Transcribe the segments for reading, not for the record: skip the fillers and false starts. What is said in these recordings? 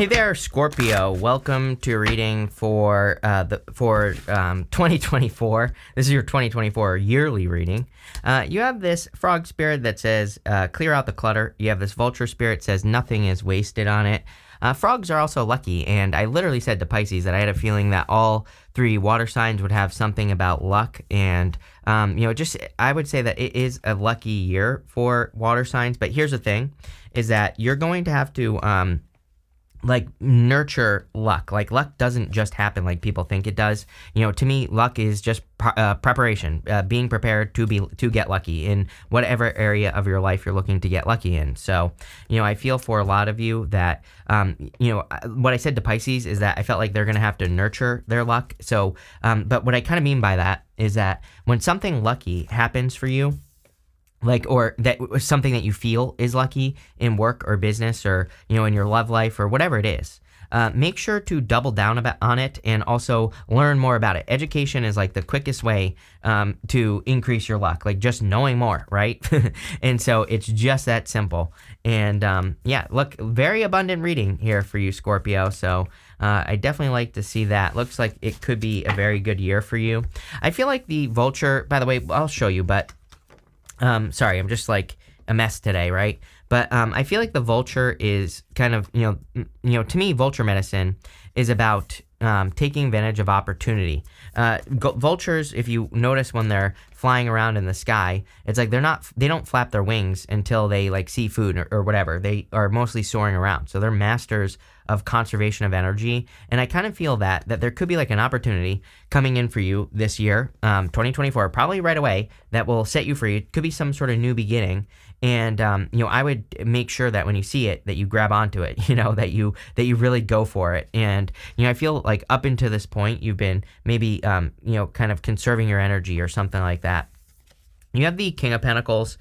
Hey there, Scorpio. Welcome to your reading for 2024. This is your 2024 yearly reading. You have this frog spirit that says, clear out the clutter. You have this vulture spirit that says nothing is wasted on it. Frogs are also lucky, and I literally said to Pisces that I had a feeling that all three water signs would have something about luck, and I would say that it is a lucky year for water signs. But here's the thing, is that you're going to have to nurture luck. Like, luck doesn't just happen like people think it does. To me, luck is just preparation, being prepared to get lucky in whatever area of your life you're looking to get lucky in. So, I feel for a lot of you that, what I said to Pisces is that I felt like they're going to have to nurture their luck. So, but what I kind of mean by that is that when something lucky happens for you, or that something that you feel is lucky in work or business or, in your love life or whatever it is, make sure to double down on it and also learn more about it. Education is like the quickest way to increase your luck, like just knowing more, right? And so it's just that simple. And look, very abundant reading here for you, Scorpio. So I definitely like to see that. Looks like it could be a very good year for you. I feel like the vulture, by the way, I'll show you, but sorry, I'm just like a mess today, right? But I feel like the vulture is kind of, to me, vulture medicine is about taking advantage of opportunity. Vultures, if you notice when they're flying around in the sky, it's like they don't flap their wings until they like see food or whatever. They are mostly soaring around. So they're masters of conservation of energy. And I kind of feel that there could be like an opportunity coming in for you this year, 2024, probably right away, that will set you free. It could be some sort of new beginning. And, I would make sure that when you see it, that you grab onto it, that you really go for it. And, I feel like up until this point, you've been maybe, kind of conserving your energy or something like that. You have the King of Pentacles.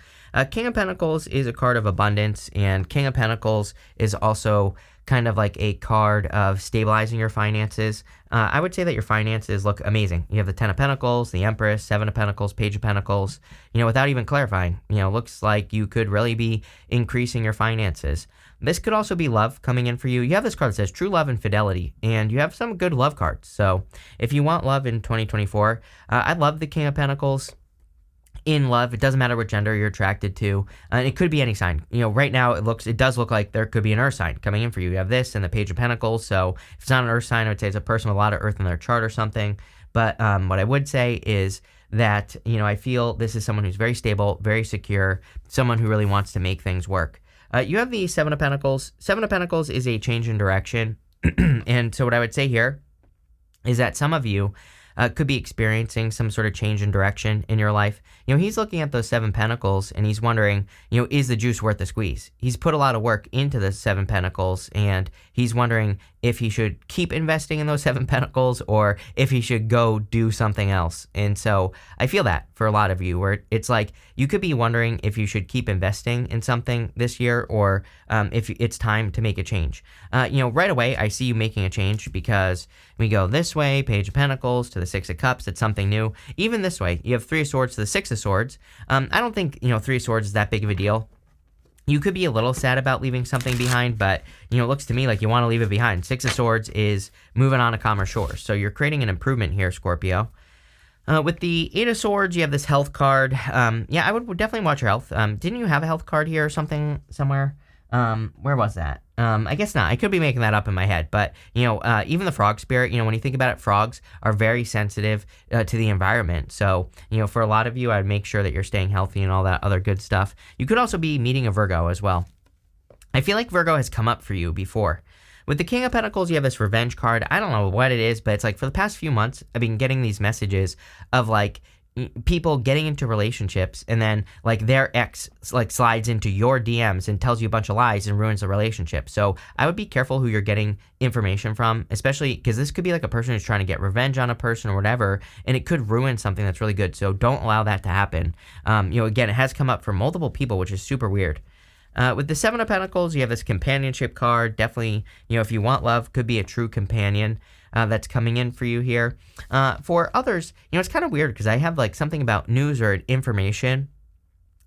King of Pentacles is a card of abundance, and King of Pentacles is also kind of like a card of stabilizing your finances. I would say that your finances look amazing. You have the 10 of Pentacles, the Empress, 7 of Pentacles, Page of Pentacles, without even clarifying. Looks like you could really be increasing your finances. This could also be love coming in for you. You have this card that says true love and fidelity, and you have some good love cards. So if you want love in 2024, I love the King of Pentacles. In love, it doesn't matter what gender you're attracted to, and it could be any sign. Right now it does look like there could be an earth sign coming in for you. You have this and the Page of Pentacles, so if it's not an earth sign, I would say it's a person with a lot of earth in their chart or something. But what I would say is that, I feel this is someone who's very stable, very secure, someone who really wants to make things work. You have the 7 of Pentacles. 7 of Pentacles is a change in direction, and so what I would say here is that some of you could be experiencing some sort of change in direction in your life. He's looking at those 7 Pentacles and he's wondering, is the juice worth the squeeze? He's put a lot of work into the 7 Pentacles and he's wondering if he should keep investing in those 7 Pentacles or if he should go do something else. And so I feel that for a lot of you, where it's like you could be wondering if you should keep investing in something this year or if it's time to make a change. Right away, I see you making a change because we go this way, Page of Pentacles to the 6 of Cups. It's something new. Even this way, you have 3 of Swords to the 6 of Swords. I don't think, 3 of Swords is that big of a deal. You could be a little sad about leaving something behind, but, it looks to me like you want to leave it behind. 6 of Swords is moving on to calmer shores. So you're creating an improvement here, Scorpio. With the 8 of Swords, you have this health card. I would definitely watch your health. Didn't you have a health card here or something somewhere? Where was that? I guess not. I could be making that up in my head, but, even the frog spirit, when you think about it, frogs are very sensitive to the environment. So, for a lot of you, I'd make sure that you're staying healthy and all that other good stuff. You could also be meeting a Virgo as well. I feel like Virgo has come up for you before. With the King of Pentacles, you have this revenge card. I don't know what it is, but it's like for the past few months, I've been getting these messages of like people getting into relationships and then like their ex like slides into your DMs and tells you a bunch of lies and ruins the relationship. So I would be careful who you're getting information from, especially because this could be like a person who's trying to get revenge on a person or whatever, and it could ruin something that's really good. So don't allow that to happen. Again, it has come up for multiple people, which is super weird. With the 7 of Pentacles, you have this companionship card. Definitely, if you want love, could be a true companion that's coming in for you here. For others, it's kind of weird because I have like something about news or information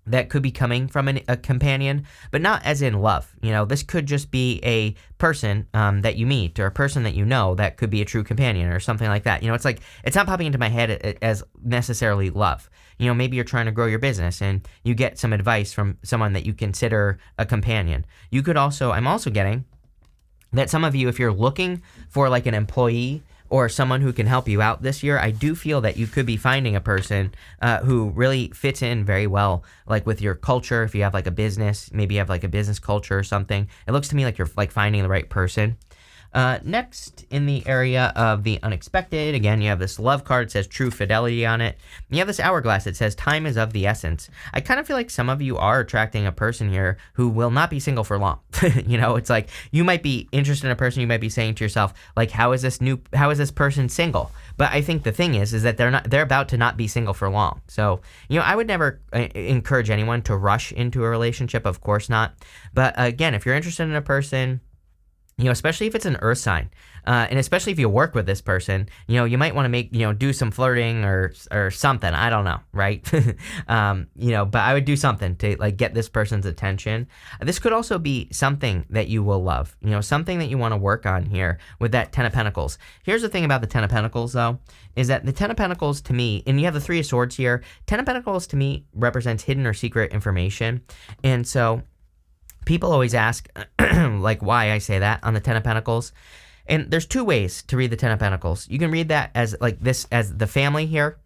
that could be coming from a companion, but not as in love. This could just be a person that you meet or a person that you know that could be a true companion or something like that. It's like, it's not popping into my head as necessarily love. Maybe you're trying to grow your business and you get some advice from someone that you consider a companion. I'm also getting that some of you, if you're looking for like an employee or someone who can help you out this year, I do feel that you could be finding a person who really fits in very well, like with your culture. If you have like a business, maybe you have like a business culture or something. It looks to me like you're like finding the right person. Next, in the area of the unexpected, again, you have this love card. It says true fidelity on it. You have this hourglass. It says time is of the essence. I kind of feel like some of you are attracting a person here who will not be single for long. It's like you might be interested in a person. You might be saying to yourself, like, how is this person single? But I think the thing is that they're about to not be single for long. So, I would never encourage anyone to rush into a relationship. Of course not. But again, if you're interested in a person, especially if it's an earth sign, and especially if you work with this person, you might want to do some flirting or something. I don't know, right? But I would do something to like get this person's attention. This could also be something that you will love, something that you want to work on here with that Ten of Pentacles. Here's the thing about the Ten of Pentacles, though, is that the Ten of Pentacles to me, and you have the Three of Swords here, Ten of Pentacles to me represents hidden or secret information. And so people always ask, like, why I say that on the Ten of Pentacles. And there's two ways to read the Ten of Pentacles. You can read that as like this, as the family here.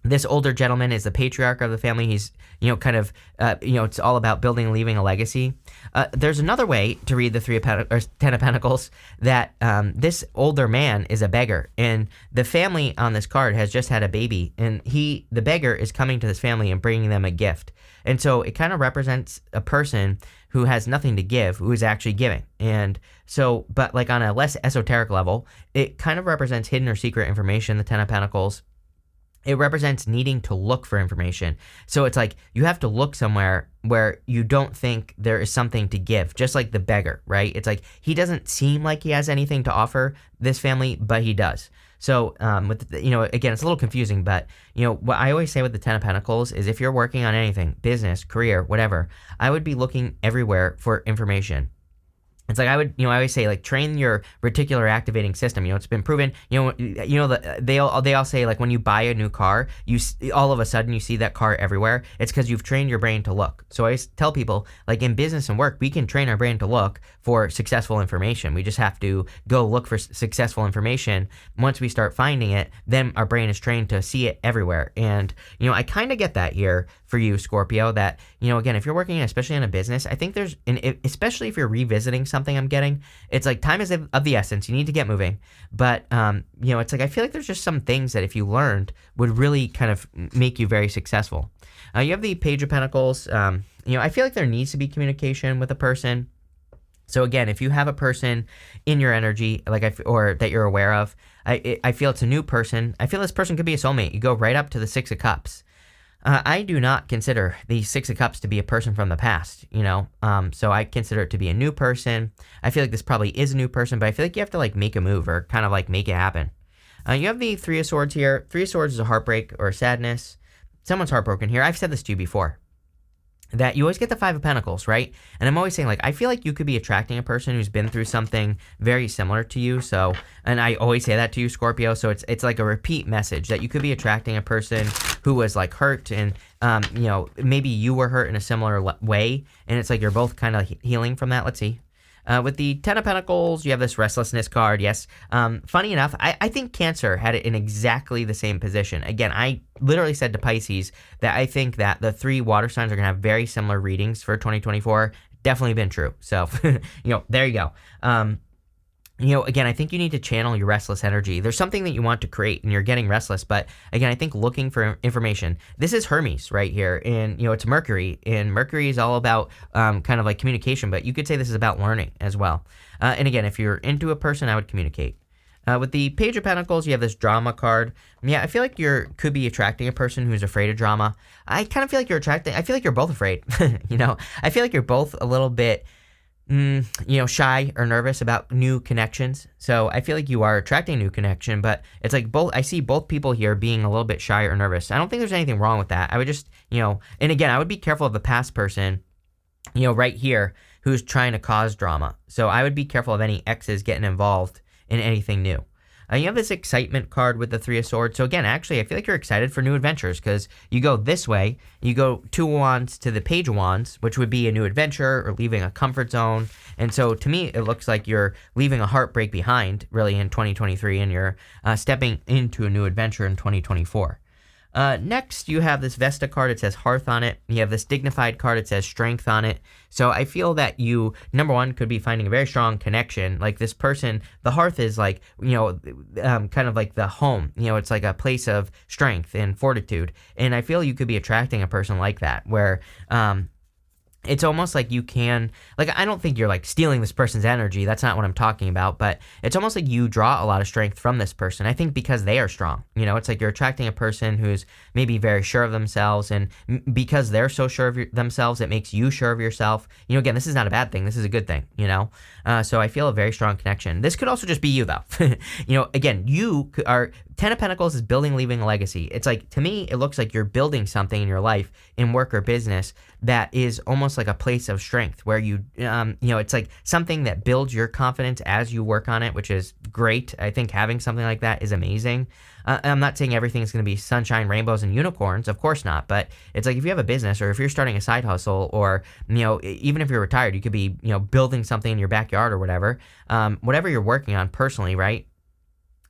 This older gentleman is the patriarch of the family. He's, it's all about building and leaving a legacy. There's another way to read the Ten of Pentacles, that this older man is a beggar, and the family on this card has just had a baby, and the beggar is coming to this family and bringing them a gift. And so it kind of represents a person who has nothing to give, who is actually giving. And so, but like on a less esoteric level, it kind of represents hidden or secret information, the Ten of Pentacles. It represents needing to look for information. So it's like you have to look somewhere where you don't think there is something to give, just like the beggar, right? It's like he doesn't seem like he has anything to offer this family, but he does. So, again, it's a little confusing, but, what I always say with the Ten of Pentacles is if you're working on anything, business, career, whatever, I would be looking everywhere for information. It's like I always say, like, train your reticular activating system. It's been proven. They all say, like, when you buy a new car, all of a sudden you see that car everywhere. It's because you've trained your brain to look. So I tell people, like, in business and work, we can train our brain to look for successful information. We just have to go look for successful information. Once we start finding it, then our brain is trained to see it everywhere. And I kind of get that here for you, Scorpio. That again, if you're working, especially in a business, I think especially if you're revisiting something, I'm getting, it's like time is of the essence. You need to get moving. But, it's like I feel like there's just some things that if you learned would really kind of make you very successful. You have the Page of Pentacles. I feel like there needs to be communication with a person. So again, if you have a person in your energy, or that you're aware of, I feel it's a new person. I feel this person could be a soulmate. You go right up to the Six of Cups. I do not consider the Six of Cups to be a person from the past, so I consider it to be a new person. I feel like this probably is a new person, but I feel like you have to like make a move or kind of like make it happen. You have the Three of Swords here. Three of Swords is a heartbreak or a sadness. Someone's heartbroken here. I've said this to you before, that you always get the Five of Pentacles, right? And I'm always saying, like, I feel like you could be attracting a person who's been through something very similar to you. So, and I always say that to you, Scorpio. So it's like a repeat message that you could be attracting a person who was like hurt, and maybe you were hurt in a similar way, and it's like you're both kind of healing from that. Let's see. With the Ten of Pentacles, you have this restlessness card. Yes. Funny enough, I think Cancer had it in exactly the same position. Again, I literally said to Pisces that I think that the three water signs are going to have very similar readings for 2024. Definitely been true. So, there you go. Again, I think you need to channel your restless energy. There's something that you want to create and you're getting restless. But again, I think looking for information. This is Hermes right here. And, it's Mercury. And Mercury is all about kind of like communication. But you could say this is about learning as well. And again, if you're into a person, I would communicate. With the Page of Pentacles, you have this drama card. Yeah, I feel like could be attracting a person who's afraid of drama. I kind of feel like I feel like you're both afraid. I feel like you're both a little bit shy or nervous about new connections. So I feel like you are attracting a new connection, but it's like both, I see both people here being a little bit shy or nervous. I don't think there's anything wrong with that. I would just, and again, I would be careful of the past person, right here, who's trying to cause drama. So I would be careful of any exes getting involved in anything new. You have this excitement card with the Three of Swords. So again, actually, I feel like you're excited for new adventures because you go this way, you go Two of Wands to the Page of Wands, which would be a new adventure or leaving a comfort zone. And so to me, it looks like you're leaving a heartbreak behind really in 2023 and you're stepping into a new adventure in 2024. Next, you have this Vesta card. It says Hearth on it. You have this Dignified card. It says Strength on it. So I feel that you, number one, could be finding a very strong connection. Like this person, the Hearth is like, kind of like the home. It's like a place of strength and fortitude. And I feel you could be attracting a person like that where, it's almost like you can, like, I don't think you're like stealing this person's energy. That's not what I'm talking about, but it's almost like you draw a lot of strength from this person. I think because they are strong, it's like you're attracting a person who's maybe very sure of themselves, and because they're so sure of themselves, it makes you sure of yourself. Again, this is not a bad thing. This is a good thing, so I feel a very strong connection. This could also just be you though. Again, you are, Ten of Pentacles is building, leaving a legacy. It's like, to me, it looks like you're building something in your life, in work or business, that is almost like a place of strength where you, it's like something that builds your confidence as you work on it, which is great. I think having something like that is amazing. I'm not saying everything is going to be sunshine, rainbows, and unicorns. Of course not. But it's like if you have a business or if you're starting a side hustle or, even if you're retired, you could be, building something in your backyard or whatever, whatever you're working on personally, right?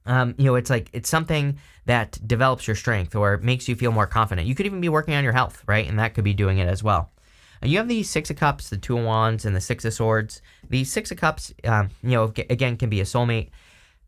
It's like, it's something that develops your strength or makes you feel more confident. You could even be working on your health, right? And that could be doing it as well. You have the Six of Cups, the Two of Wands, and the Six of Swords. The Six of Cups, again, can be a soulmate.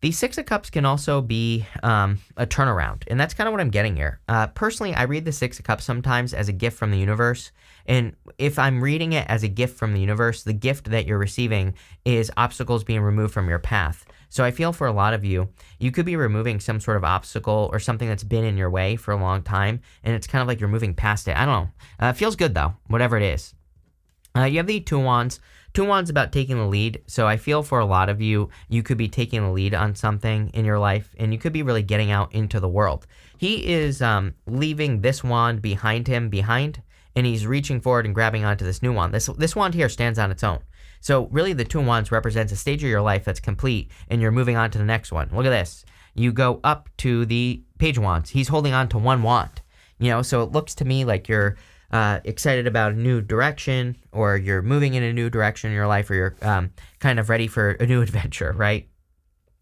The Six of Cups can also be a turnaround, and that's kind of what I'm getting here. Personally, I read the Six of Cups sometimes as a gift from the universe, and if I'm reading it as a gift from the universe, the gift that you're receiving is obstacles being removed from your path. So I feel for a lot of you, you could be removing some sort of obstacle or something that's been in your way for a long time, and it's kind of like you're moving past it. I don't know. It feels good, though, whatever it is. You have the Two of Wands. Two of Wands about taking the lead. So I feel for a lot of you, you could be taking the lead on something in your life, and you could be really getting out into the world. He is leaving this wand behind him, and he's reaching forward and grabbing onto this new wand. This wand here stands on its own. So really the Two of Wands represents a stage of your life that's complete, and you're moving on to the next one. Look at this. You go up to the Page of Wands. He's holding on to one wand. So it looks to me like you're excited about a new direction, or you're moving in a new direction in your life, or you're kind of ready for a new adventure, right?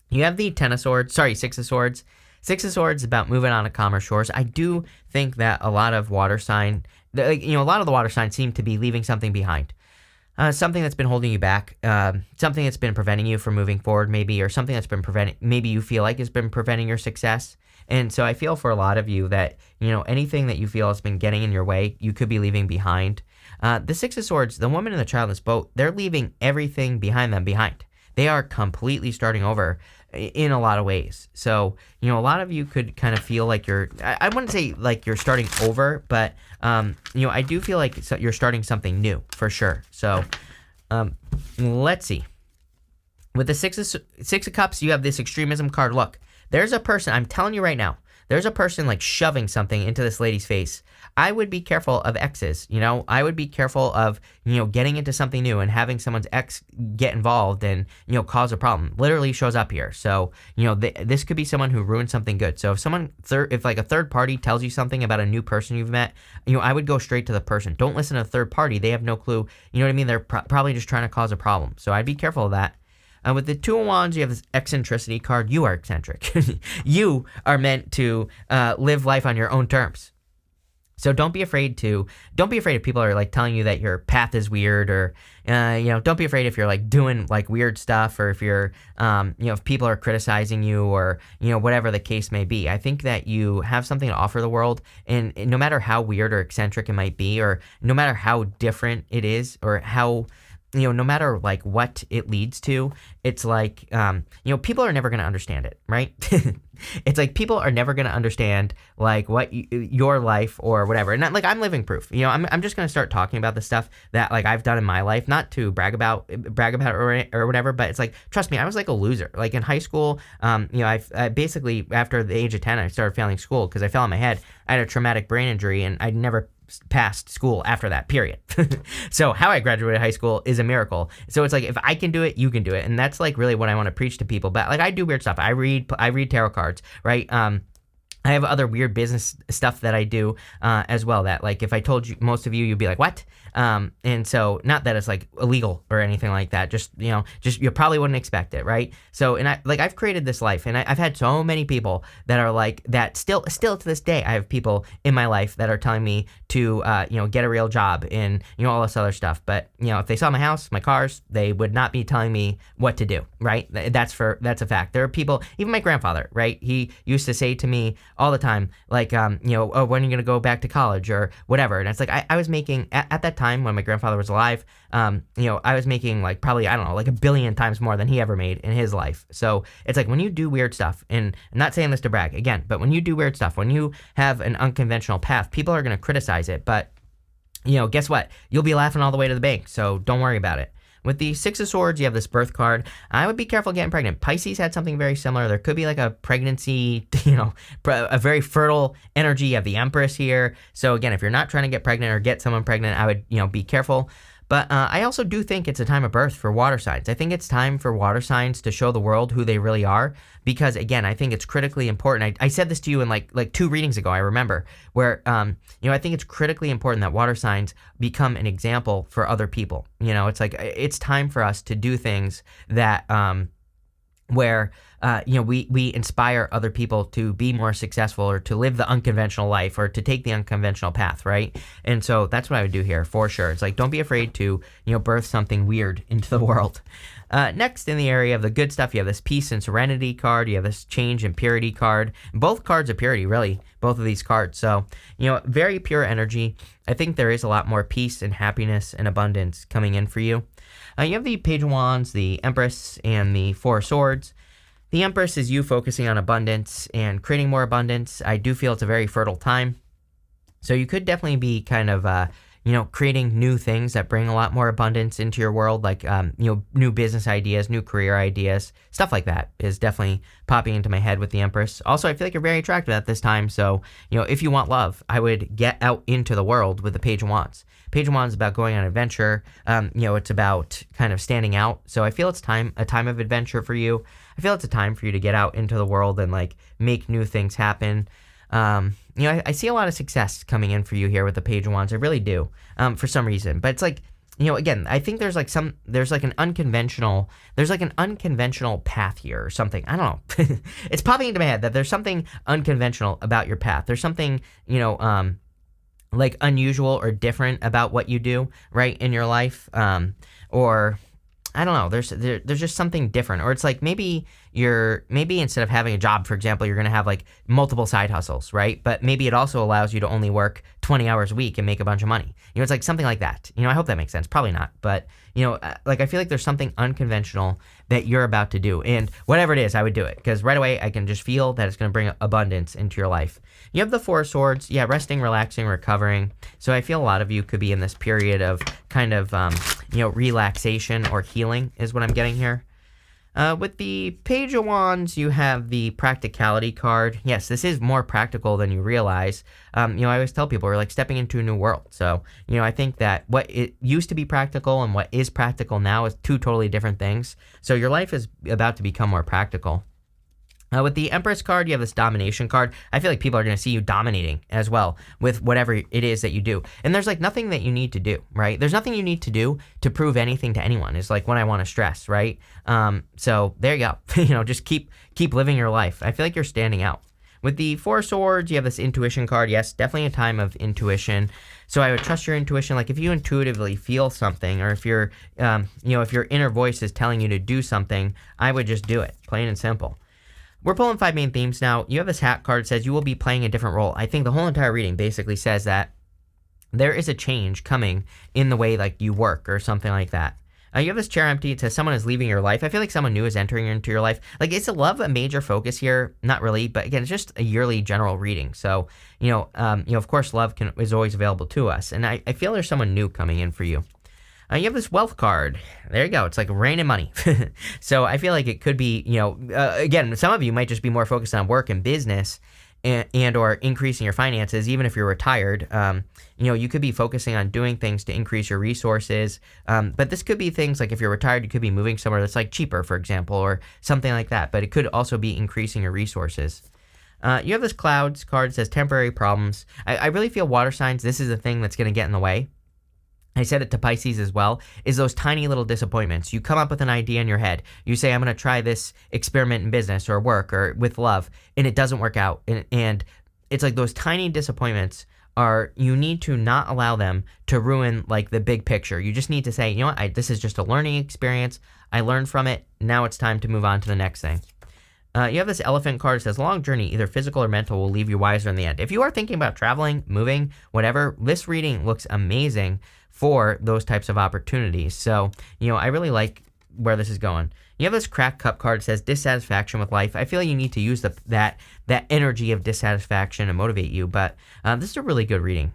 You have the Six of Swords. Six of Swords is about moving on to calmer shores. I do think that a lot of the water signs seem to be leaving something behind. Something that's been holding you back, something that's been preventing you from moving forward maybe, or something that's been maybe you feel like has been preventing your success. And so I feel for a lot of you that, anything that you feel has been getting in your way, you could be leaving behind. The Six of Swords, the woman and the child in this boat, they're leaving everything behind. They are completely starting over in a lot of ways. So, a lot of you could kind of feel like I wouldn't say like you're starting over, but, I do feel like you're starting something new for sure. So, let's see. With the Six of Cups, you have this extremism card. Look, there's a person, I'm telling you right now, there's a person like shoving something into this lady's face. I would be careful of exes, I would be careful of, getting into something new and having someone's ex get involved and, cause a problem. Literally shows up here. So, this could be someone who ruined something good. So if like a third party tells you something about a new person you've met, I would go straight to the person. Don't listen to a third party. They have no clue. You know what I mean? They're probably just trying to cause a problem. So I'd be careful of that. With the Two of Wands, you have this eccentricity card. You are eccentric. You are meant to live life on your own terms. So don't be afraid if people are like telling you that your path is weird, or, don't be afraid if you're like doing like weird stuff, or if you're, if people are criticizing you, or, whatever the case may be. I think that you have something to offer the world, and no matter how weird or eccentric it might be, or no matter how different it is, or how, no matter like what it leads to, it's like, people are never going to understand it, right? It's like people are never going to understand like what your life or whatever. And like I'm living proof. I'm just going to start talking about the stuff that like I've done in my life, not to brag about or whatever, but it's like, trust me, I was like a loser. Like in high school, I basically after the age of 10, I started failing school because I fell on my head. I had a traumatic brain injury and I never passed school after that, period. So how I graduated high school is a miracle. So it's like, if I can do it, you can do it. And that's like really what I want to preach to people. But like I do weird stuff. I read tarot cards, right? I have other weird business stuff that I do as well that like if I told you, most of you, you'd be like, what? And so not that it's like illegal or anything like that, just you probably wouldn't expect it, right? So, and I've created this life and I've had so many people that are like that still to this day. I have people in my life that are telling me to, get a real job and, all this other stuff. But, if they saw my house, my cars, they would not be telling me what to do, right? That's a fact. There are people, even my grandfather, right? He used to say to me all the time, like, oh, when are you going to go back to college or whatever? And it's like, I was making, at that time when my grandfather was alive, I was making like probably, I don't know, like 1 billion times more than he ever made in his life. So it's like when you do weird stuff, and I'm not saying this to brag again, but when you do weird stuff, when you have an unconventional path, people are going to criticize it. But, guess what? You'll be laughing all the way to the bank. So don't worry about it. With the Six of Swords, you have this birth card. I would be careful getting pregnant. Pisces had something very similar. There could be like a pregnancy, a very fertile energy. You have the Empress here. So again, if you're not trying to get pregnant or get someone pregnant, I would, be careful. But I also do think it's a time of birth for water signs. I think it's time for water signs to show the world who they really are. Because again, I think it's critically important. I said this to you in like 2 readings ago, I remember, where, I think it's critically important that water signs become an example for other people. It's like, it's time for us to do things that, where we inspire other people to be more successful or to live the unconventional life or to take the unconventional path, right? And so that's what I would do here for sure. It's like, don't be afraid to, birth something weird into the world. Next, in the area of the good stuff, you have this peace and serenity card. You have this change and purity card. Both cards are purity, really, both of these cards. So, very pure energy. I think there is a lot more peace and happiness and abundance coming in for you. You have the Page of Wands, the Empress, and the Four of Swords. The Empress is you focusing on abundance and creating more abundance. I do feel it's a very fertile time. So you could definitely be kind of, creating new things that bring a lot more abundance into your world, like, new business ideas, new career ideas, stuff like that is definitely popping into my head with the Empress. Also, I feel like you're very attractive at this time. So, if you want love, I would get out into the world with the Page of Wands. Page of Wands is about going on an adventure. It's about kind of standing out. So I feel it's a time of adventure for you. I feel it's a time for you to get out into the world and like make new things happen. I see a lot of success coming in for you here with the Page of Wands. I really do, for some reason. But it's like, again, I think there's an unconventional path here or something. I don't know. It's popping into my head that there's something unconventional about your path. There's something, like unusual or different about what you do, right, in your life. Or I don't know, there's just something different. Or it's like maybe instead of having a job, for example, you're going to have like multiple side hustles, right? But maybe it also allows you to only work 20 hours a week and make a bunch of money. It's like something like that. I hope that makes sense. Probably not. But, like I feel like there's something unconventional that you're about to do. And whatever it is, I would do it. Because right away, I can just feel that it's going to bring abundance into your life. You have the Four of Swords. Yeah, resting, relaxing, recovering. So I feel a lot of you could be in this period of kind of, relaxation or healing is what I'm getting here. With the Page of Wands, you have the practicality card. Yes, this is more practical than you realize. I always tell people we're like stepping into a new world. So, I think that what it used to be practical and what is practical now is 2 totally different things. So your life is about to become more practical. With the Empress card, you have this domination card. I feel like people are going to see you dominating as well with whatever it is that you do. And there's like nothing that you need to do, right? There's nothing you need to do to prove anything to anyone is like what I want to stress, right? So there you go. Just keep living your life. I feel like you're standing out. With the Four of Swords, you have this intuition card. Yes, definitely a time of intuition. So I would trust your intuition. Like if you intuitively feel something, or if you're, if your inner voice is telling you to do something, I would just do it, plain and simple. We're pulling 5 main themes now. You have this hat card that says you will be playing a different role. I think the whole entire reading basically says that there is a change coming in the way like you work or something like that. You have this chair empty. It says someone is leaving your life. I feel like someone new is entering into your life. Like, is love a major focus here? Not really, but again, it's just a yearly general reading. So, of course, love is always available to us. And I feel there's someone new coming in for you. You have this wealth card. There you go. It's like rain and money. So I feel like it could be, again, some of you might just be more focused on work and business and or increasing your finances, even if you're retired. You could be focusing on doing things to increase your resources. But this could be things like if you're retired, you could be moving somewhere that's like cheaper, for example, or something like that. But it could also be increasing your resources. You have this clouds card that says temporary problems. I really feel water signs, this is the thing that's going to get in the way. I said it to Pisces as well, is those tiny little disappointments. You come up with an idea in your head. You say, I'm going to try this experiment in business or work or with love, and it doesn't work out. And it's like those tiny disappointments you need to not allow them to ruin like the big picture. You just need to say, this is just a learning experience. I learned from it. Now it's time to move on to the next thing. You have this elephant card that says long journey, either physical or mental, will leave you wiser in the end. If you are thinking about traveling, moving, whatever, this reading looks amazing for those types of opportunities. So, I really like where this is going. You have this cracked cup card that says dissatisfaction with life. I feel you need to use that energy of dissatisfaction to motivate you, but this is a really good reading.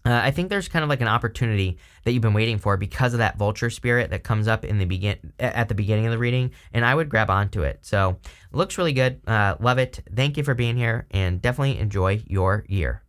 I think there's kind of like an opportunity that you've been waiting for because of that vulture spirit that comes up at the beginning of the reading, and I would grab onto it. So, it looks really good. Love it. Thank you for being here, and definitely enjoy your year.